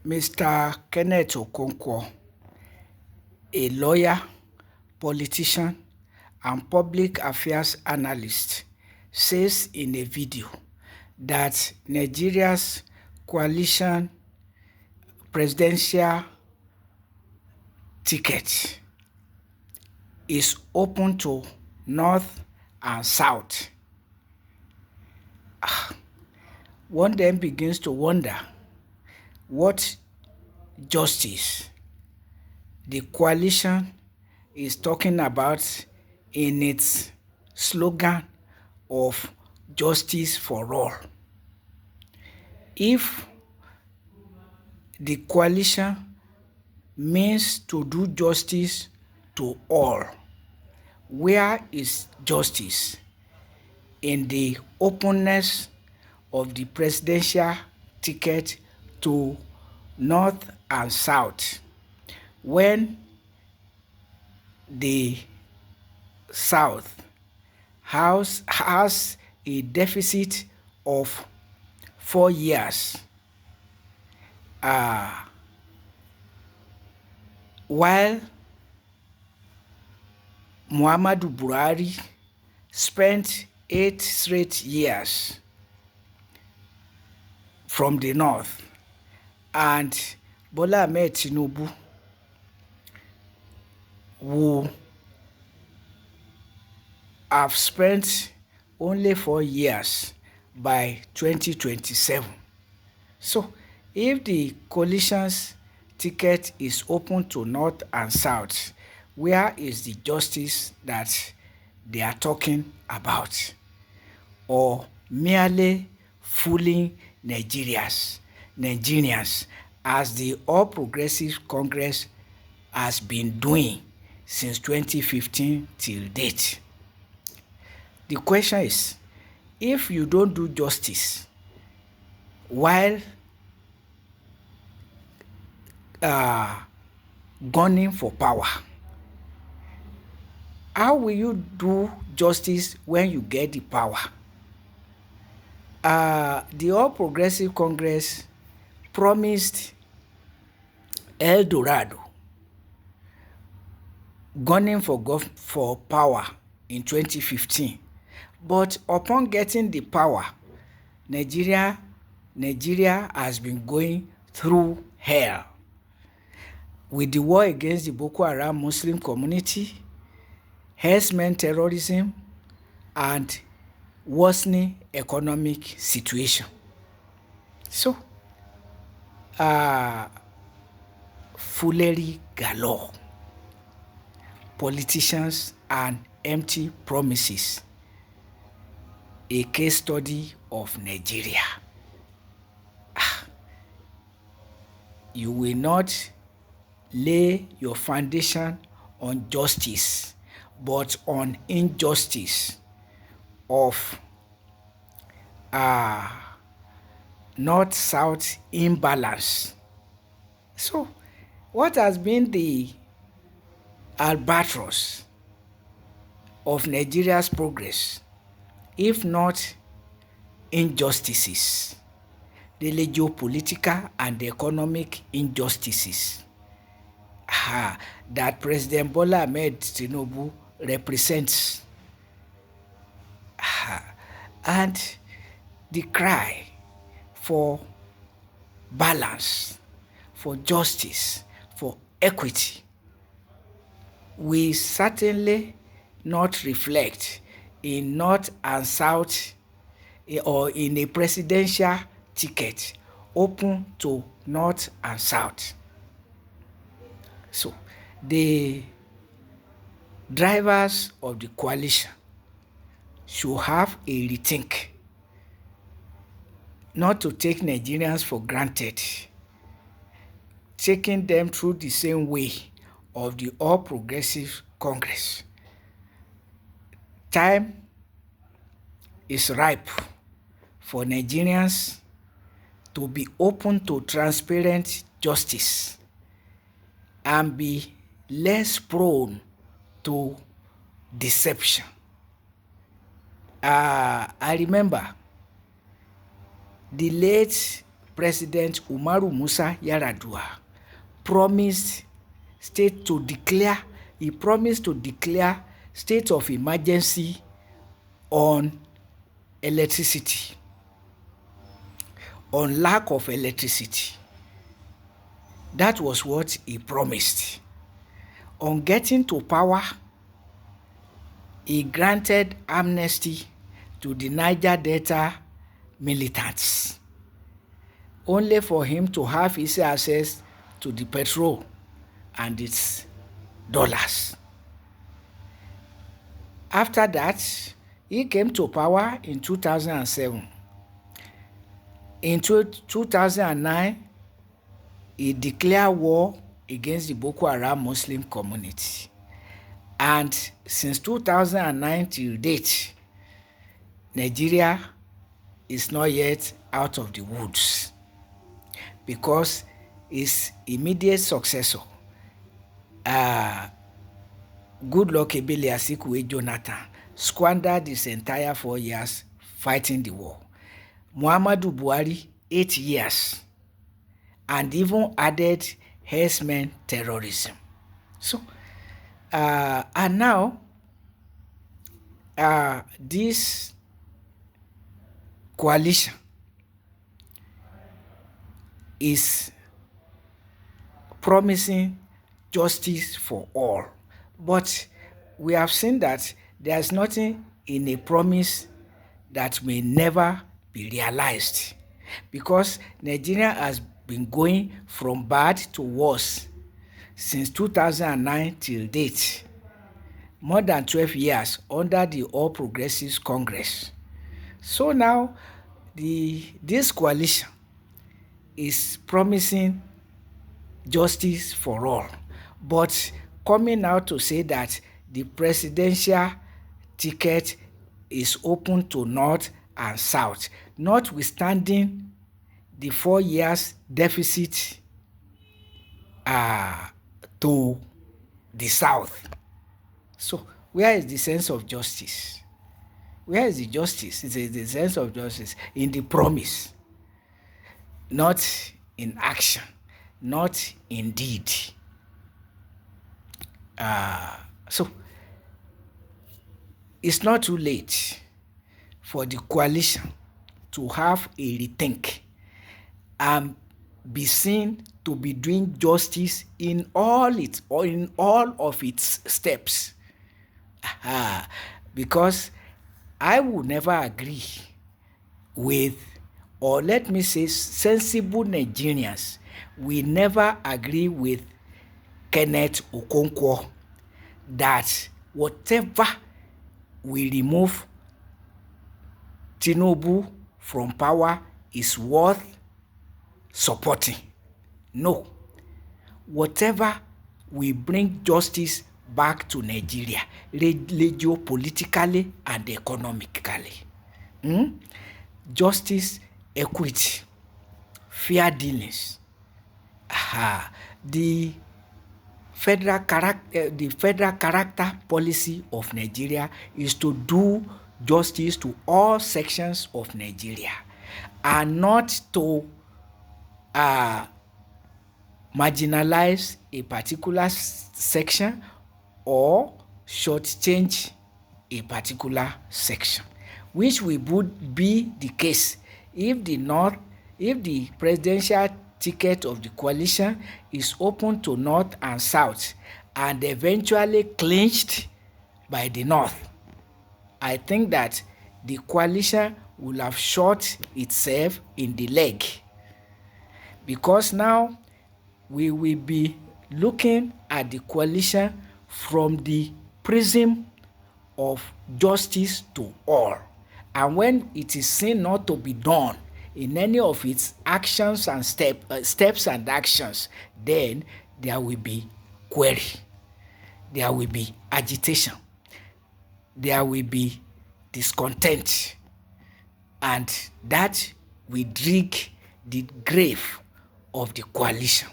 Mr. Kenneth Okonkwo, a lawyer, politician, and public affairs analyst, says in a video that Nigeria's coalition presidential ticket is open to North and South. One then begins to wonder what justice the coalition is talking about in its slogan of justice for all. If the coalition means to do justice to all, where is justice in the openness of the presidential ticket to North and South, when the South has a deficit of 4 years, while Muhammadu Buhari spent 8 straight years from the North, and Bola Ahmed Tinubu will have spent only 4 years by 2027. So if the coalition's ticket is open to North and South, where is the justice that they are talking about? Or merely fooling Nigerians, as the All Progressive Congress has been doing since 2015 till date? The question is, if you don't do justice while gunning for power, how will you do justice when you get the power? The All Progressive Congress promised El Dorado, gunning for power in 2015. But upon getting the power, Nigeria has been going through hell with the war against the Boko Haram Muslim community, herdsmen terrorism, and worsening economic situation. So, foolery galore, politicians and empty promises, a case study of Nigeria. You will not lay your foundation on justice, but on injustice of North-South imbalance. So, what has been the albatross of Nigeria's progress, if not injustices, the geopolitical and economic injustices that President Bola Ahmed Tinubu represents? And the cry for balance, for justice, for equity will certainly not reflect in North and South, or in a presidential ticket open to North and South. So the drivers of the coalition should have a rethink, not to take Nigerians for granted, taking them through the same way of the All Progressive Congress. Time is ripe for Nigerians to be open to transparent justice and be less prone to deception. I remember the late President Umaru Musa Yar'Adua promised to declare state of emergency on electricity, on lack of electricity. That was what he promised. On getting to power, he granted amnesty to the Niger Delta militants, only for him to have easy access to the petrol and its dollars. After that, he came to power in 2007. In 2009, he declared war against the Boko Haram Muslim community. And since 2009 till date, Nigeria is not yet out of the woods, because his immediate successor, Goodluck Ebele Azikiwe Jonathan, squandered his entire 4 years fighting the war. Muhammadu Buhari, 8 years, and even added herdsmen terrorism. So, and now, this coalition is promising justice for all. But we have seen that there is nothing in a promise that may never be realized, because Nigeria has been going from bad to worse since 2009 till date, more than 12 years under the All Progressives Congress. So now this coalition is promising justice for all, but coming out to say that the presidential ticket is open to North and South, notwithstanding the 4 years deficit to the South. So where is the sense of justice? Where is the justice? It's the sense of justice in the promise, not in action, not in deed. So it's not too late for the coalition to have a rethink and be seen to be doing justice in all of its steps. Because I would never agree with, or let me say, sensible Nigerians will never agree with Kenneth Okonkwo that whatever will remove Tinubu from power is worth supporting. No. Whatever will bring justice back to Nigeria, geopolitically and economically. Justice, equity, fair dealings. The federal character policy of Nigeria is to do justice to all sections of Nigeria, and not to marginalize a particular section or shortchange a particular section, which would be the case if the presidential ticket of the coalition is open to North and South and eventually clinched by the North. I think that the coalition will have shot itself in the leg, because now we will be looking at the coalition from the prism of justice to all. And when it is seen not to be done in any of its actions and steps and actions, then there will be query, there will be agitation, there will be discontent, and that will dig the grave of the coalition.